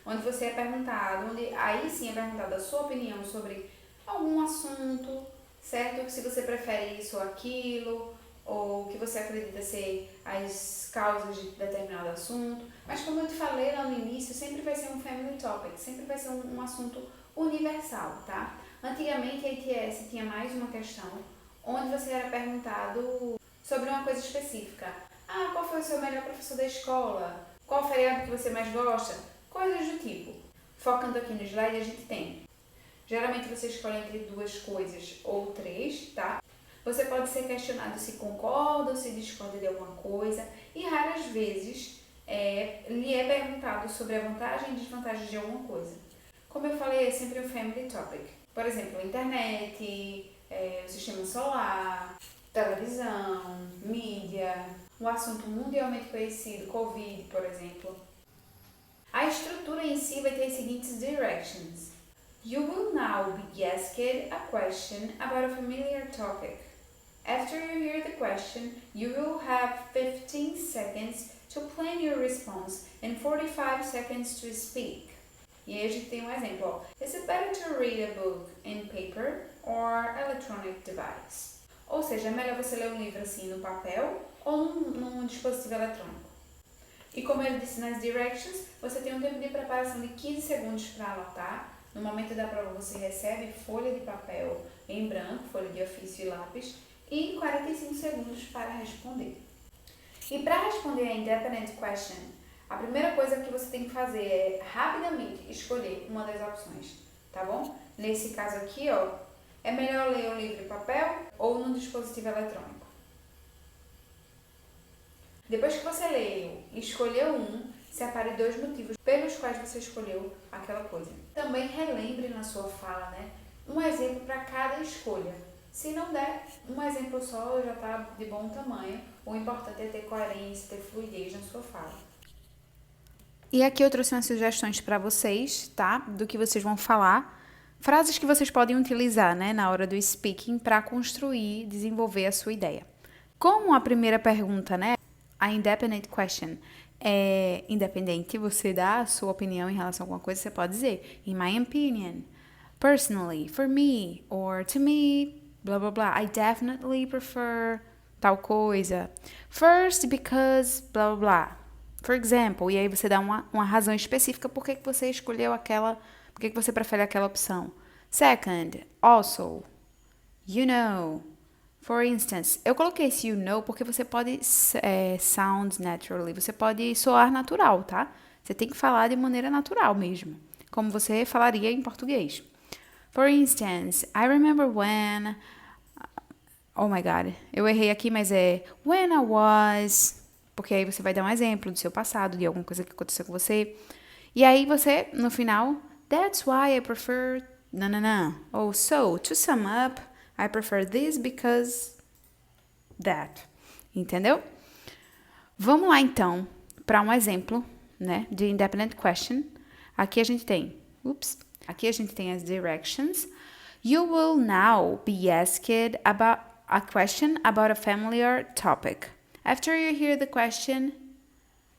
onde você é perguntado, onde aí sim é perguntado a sua opinião sobre algum assunto, certo? Se você prefere isso ou aquilo, ou o que você acredita ser as causas de determinado assunto. Mas como eu te falei lá no início, sempre vai ser um family topic, sempre vai ser um assunto universal, tá? Antigamente a ITS tinha mais uma questão, onde você era perguntado sobre uma coisa específica. Ah, qual foi o seu melhor professor da escola? Qual feriado que você mais gosta? Coisas do tipo. Focando aqui no slide, a gente tem. Geralmente você escolhe entre duas coisas ou três, tá? Você pode ser questionado se concorda ou se discorda de alguma coisa. E raras vezes lhe é perguntado sobre a vantagem e desvantagem de alguma coisa. Como eu falei, é sempre um family topic. Por exemplo, internet, o sistema solar, televisão, mídia, um assunto mundialmente conhecido, Covid, por exemplo. A estrutura em si vai ter as seguintes directions. You will now be asked a question about a familiar topic. After you hear the question, you will have 15 seconds to plan your response and 45 seconds to speak. E aí a gente tem um exemplo, ó. Is it better to read a book in paper or electronic device? Ou seja, é melhor você ler um livro assim no papel ou num dispositivo eletrônico. E como ele disse nas directions, você tem um tempo de preparação de 15 segundos para anotar. No momento da prova você recebe folha de papel em branco, folha de ofício e lápis, e 45 segundos para responder. E para responder a independent question, a primeira coisa que você tem que fazer é rapidamente escolher uma das opções, tá bom? Nesse caso aqui, ó, é melhor ler o livro em papel ou no dispositivo eletrônico. Depois que você leu e escolheu um, separe 2 motivos pelos quais você escolheu aquela coisa. Também relembre na sua fala, né, um exemplo para cada escolha. Se não der, um exemplo só já está de bom tamanho. O importante é ter coerência, ter fluidez na sua fala. E aqui eu trouxe umas sugestões para vocês, tá? Do que vocês vão falar. Frases que vocês podem utilizar, né, na hora do speaking para construir, desenvolver a sua ideia. Como a primeira pergunta, né, a independent question é independente, você dá a sua opinião em relação a alguma coisa, você pode dizer, in my opinion, personally, for me, or to me, blá blá blá, I definitely prefer tal coisa. First, because, blá blá blá. For example, e aí você dá uma razão específica por que você escolheu aquela, por que você prefere aquela opção. Second, also, you know. For instance, eu coloquei esse you know porque você pode sound naturally, você pode soar natural, tá? Você tem que falar de maneira natural mesmo, como você falaria em português. For instance, I remember when... Oh my God, eu errei aqui, mas é when I was... Porque aí você vai dar um exemplo do seu passado, de alguma coisa que aconteceu com você. E aí você, no final, that's why I prefer... Não. Ou so, to sum up... I prefer this because that. Entendeu? Vamos lá, então, para um exemplo, né, de independent question. Aqui a gente tem as directions. You will now be asked about a question about a familiar topic. After you hear the question,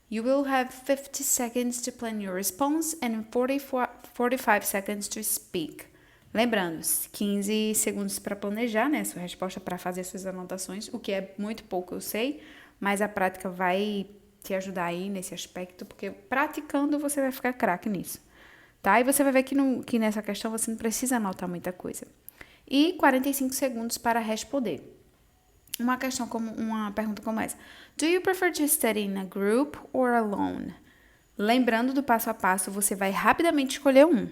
you will have 50 seconds to plan your response and 45 seconds to speak. Lembrando, 15 segundos para planejar, né, sua resposta, para fazer suas anotações, o que é muito pouco, eu sei, mas a prática vai te ajudar aí nesse aspecto, porque praticando você vai ficar craque nisso, tá? E você vai ver que nessa questão você não precisa anotar muita coisa. E 45 segundos para responder. Uma pergunta como essa. Do you prefer to study in a group or alone? Lembrando do passo a passo, você vai rapidamente escolher um,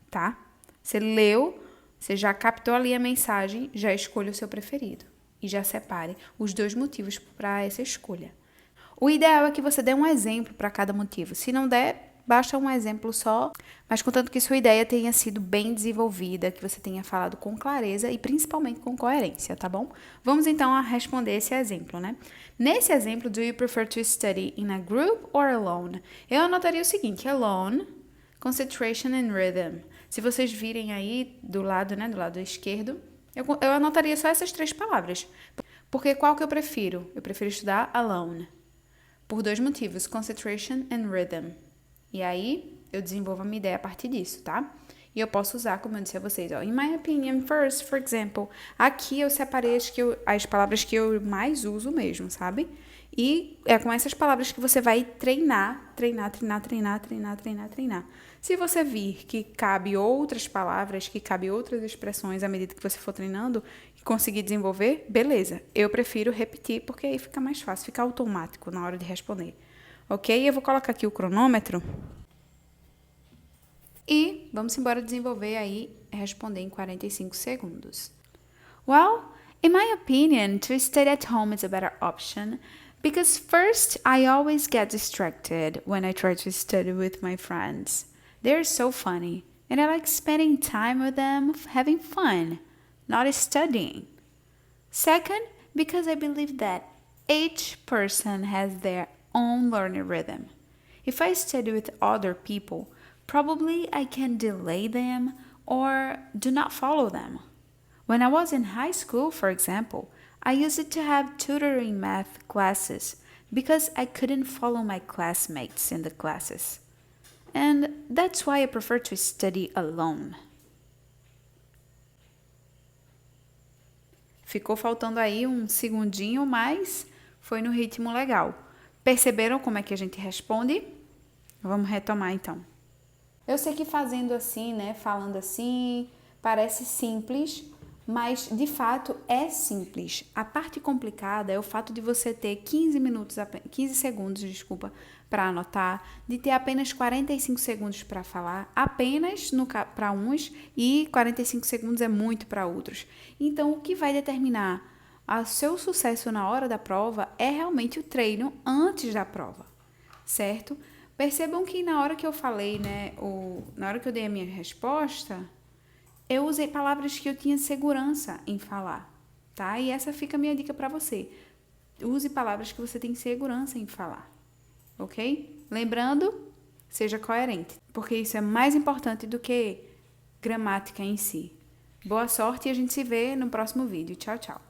tá? Você leu, você já captou ali a mensagem, já escolha o seu preferido. E já separe os 2 motivos para essa escolha. O ideal é que você dê um exemplo para cada motivo. Se não der, basta um exemplo só, mas contanto que sua ideia tenha sido bem desenvolvida, que você tenha falado com clareza e principalmente com coerência, tá bom? Vamos então a responder esse exemplo, né? Nesse exemplo, do you prefer to study in a group or alone? Eu anotaria o seguinte, alone, concentration and rhythm. Se vocês virem aí do lado, né, do lado esquerdo, eu anotaria só essas 3 palavras. Porque qual que eu prefiro? Eu prefiro estudar alone. Por 2 motivos, concentration and rhythm. E aí, eu desenvolvo a minha ideia a partir disso, tá? E eu posso usar, como eu disse a vocês, ó, in my opinion, first, for example. Aqui eu separei as palavras que eu mais uso mesmo, sabe? E é com essas palavras que você vai treinar. Se você vir que cabe outras palavras, que cabe outras expressões à medida que você for treinando e conseguir desenvolver, beleza. Eu prefiro repetir, porque aí fica mais fácil, fica automático na hora de responder. Ok? Eu vou colocar aqui o cronômetro. E vamos embora desenvolver aí, responder em 45 segundos. Well, in my opinion, to study at home is a better option because first, I always get distracted when I try to study with my friends. They're so funny, and I like spending time with them, having fun, not studying. Second, because I believe that each person has their own learning rhythm. If I study with other people, probably I can delay them or do not follow them. When I was in high school, for example, I used to have tutoring math classes because I couldn't follow my classmates in the classes. And that's why I prefer to study alone. Ficou faltando aí um segundinho, mas foi no ritmo legal. Perceberam como é que a gente responde? Vamos retomar então. Eu sei que fazendo assim, né, falando assim, parece simples, mas de fato é simples. A parte complicada é o fato de você ter 15 segundos, para anotar, de ter apenas 45 segundos para falar, apenas para uns, e 45 segundos é muito para outros. Então, o que vai determinar o seu sucesso na hora da prova é realmente o treino antes da prova, certo? Percebam que na hora que eu falei, né, na hora que eu dei a minha resposta, eu usei palavras que eu tinha segurança em falar, tá? E essa fica a minha dica para você. Use palavras que você tem segurança em falar, ok? Lembrando, seja coerente, porque isso é mais importante do que gramática em si. Boa sorte e a gente se vê no próximo vídeo. Tchau, tchau.